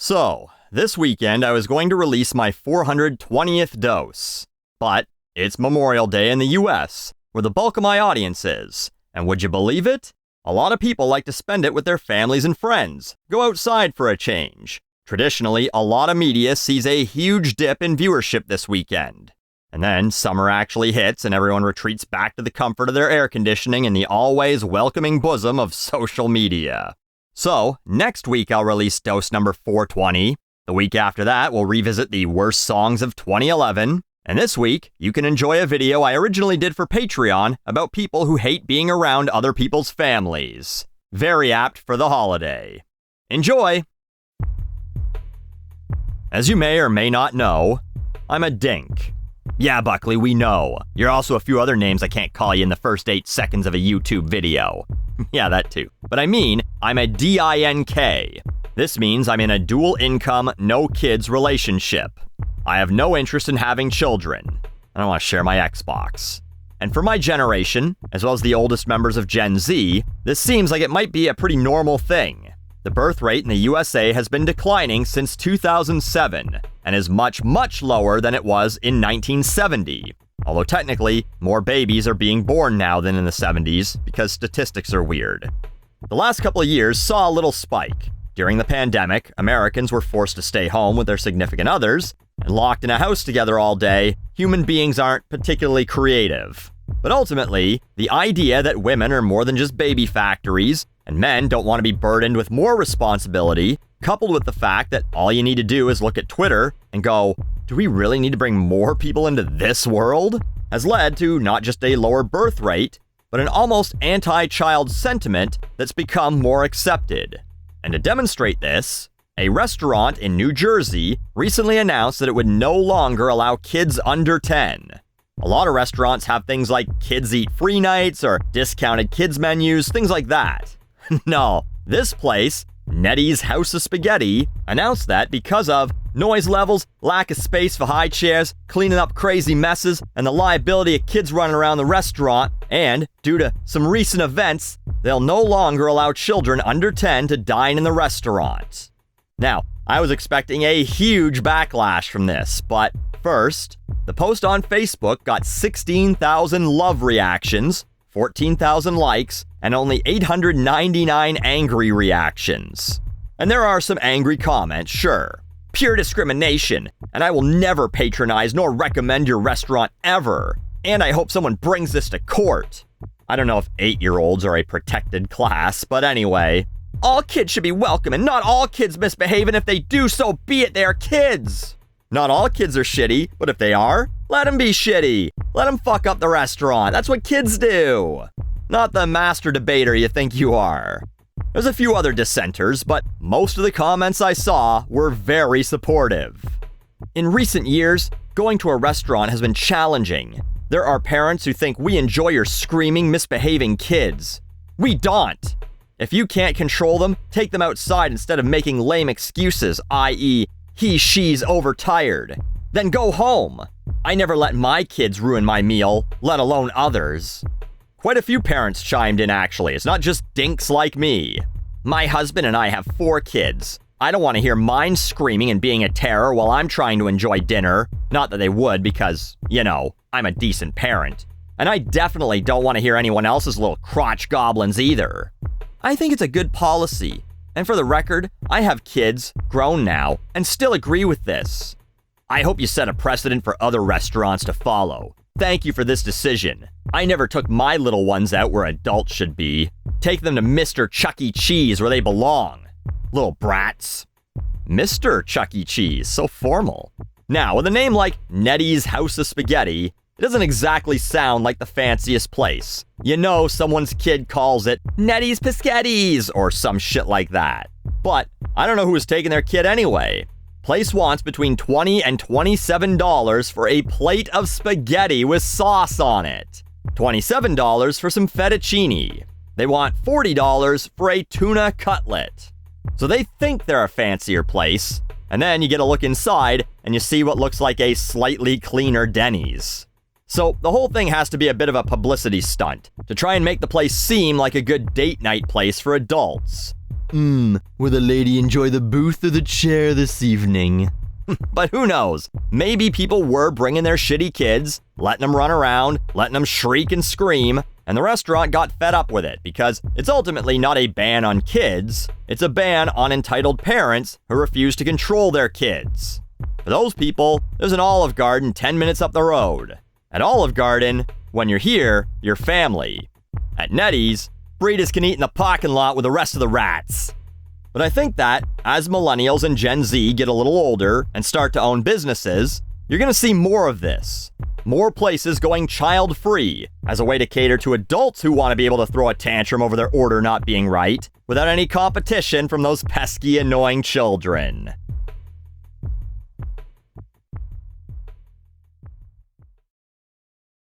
So, this weekend I was going to release my 420th dose. But it's Memorial Day in the US, where the bulk of my audience is. And would you believe it? A lot of people like to spend it with their families and friends, go outside for a change. Traditionally, a lot of media sees a huge dip in viewership this weekend. And then summer actually hits and everyone retreats back to the comfort of their air conditioning in the always welcoming bosom of social media. So, next week I'll release dose number 420. The week after that, we'll revisit the worst songs of 2011. And this week, you can enjoy a video I originally did for Patreon about people who hate being around other people's families. Very apt for the holiday. Enjoy! As you may or may not know, I'm a dink. Yeah, Buckley, we know. You're also a few other names I can't call you in the first 8 seconds of a YouTube video. Yeah, that too. But I mean, I'm a DINK. This means I'm in a dual income, no kids relationship. I have no interest in having children. I don't want to share my Xbox. And for my generation, as well as the oldest members of Gen Z, this seems like it might be a pretty normal thing. The birth rate in the USA has been declining since 2007, and is much, much lower than it was in 1970. Although technically, more babies are being born now than in the 70s, because statistics are weird. The last couple of years saw a little spike. During the pandemic, Americans were forced to stay home with their significant others, and locked in a house together all day, human beings aren't particularly creative. But ultimately, the idea that women are more than just baby factories, and men don't want to be burdened with more responsibility, coupled with the fact that all you need to do is look at Twitter and go, do we really need to bring more people into this world? Has led to not just a lower birth rate, but an almost anti-child sentiment that's become more accepted. And to demonstrate this, a restaurant in New Jersey recently announced that it would no longer allow kids under 10. A lot of restaurants have things like kids eat free nights or discounted kids menus, things like that. No, this place, Nettie's House of Spaghetti, announced that because of noise levels, lack of space for high chairs, cleaning up crazy messes, and the liability of kids running around the restaurant, and due to some recent events, they'll no longer allow children under 10 to dine in the restaurant. Now, I was expecting a huge backlash from this, but first, the post on Facebook got 16,000 love reactions, 14,000 likes, and only 899 angry reactions. And there are some angry comments, sure. Pure discrimination, and I will never patronize nor recommend your restaurant ever. And I hope someone brings this to court. I don't know if 8-year-olds are a protected class, but anyway. All kids should be welcome, and not all kids misbehave, and if they do, so be it, they are kids. Not all kids are shitty, but if they are, let them be shitty. Let them fuck up the restaurant. That's what kids do. Not the master debater you think you are. There's a few other dissenters, but most of the comments I saw were very supportive. In recent years, going to a restaurant has been challenging. There are parents who think we enjoy your screaming, misbehaving kids. We don't. If you can't control them, take them outside instead of making lame excuses, i.e., she's overtired. Then go home. I never let my kids ruin my meal, let alone others. Quite a few parents chimed in, actually. It's not just dinks like me. My husband and I have 4 kids. I don't want to hear mine screaming and being a terror while I'm trying to enjoy dinner. Not that they would, because, I'm a decent parent. And I definitely don't want to hear anyone else's little crotch goblins either. I think it's a good policy. And for the record, I have kids, grown now, and still agree with this. I hope you set a precedent for other restaurants to follow. Thank you for this decision. I never took my little ones out where adults should be. Take them to Mr. Chuck E. Cheese where they belong. Little brats. Mr. Chuck E. Cheese, so formal. Now, with a name like Nettie's House of Spaghetti, it doesn't exactly sound like the fanciest place. You know someone's kid calls it Nettie's Piscettis or some shit like that. But I don't know who was taking their kid anyway. Place wants between $20 and $27 for a plate of spaghetti with sauce on it. $27 for some fettuccine. They want $40 for a tuna cutlet. So they think they're a fancier place, and then you get a look inside and you see what looks like a slightly cleaner Denny's. So the whole thing has to be a bit of a publicity stunt to try and make the place seem like a good date night place for adults. Will the lady enjoy the booth or the chair this evening? But who knows? Maybe people were bringing their shitty kids, letting them run around, letting them shriek and scream, and the restaurant got fed up with it because it's ultimately not a ban on kids, it's a ban on entitled parents who refuse to control their kids. For those people, there's an Olive Garden 10 minutes up the road. At Olive Garden, when you're here, you're family. At Nettie's, breeders can eat in the parking lot with the rest of the rats. But I think that, as millennials and Gen Z get a little older and start to own businesses, you're going to see more of this. More places going child-free as a way to cater to adults who want to be able to throw a tantrum over their order not being right without any competition from those pesky, annoying children.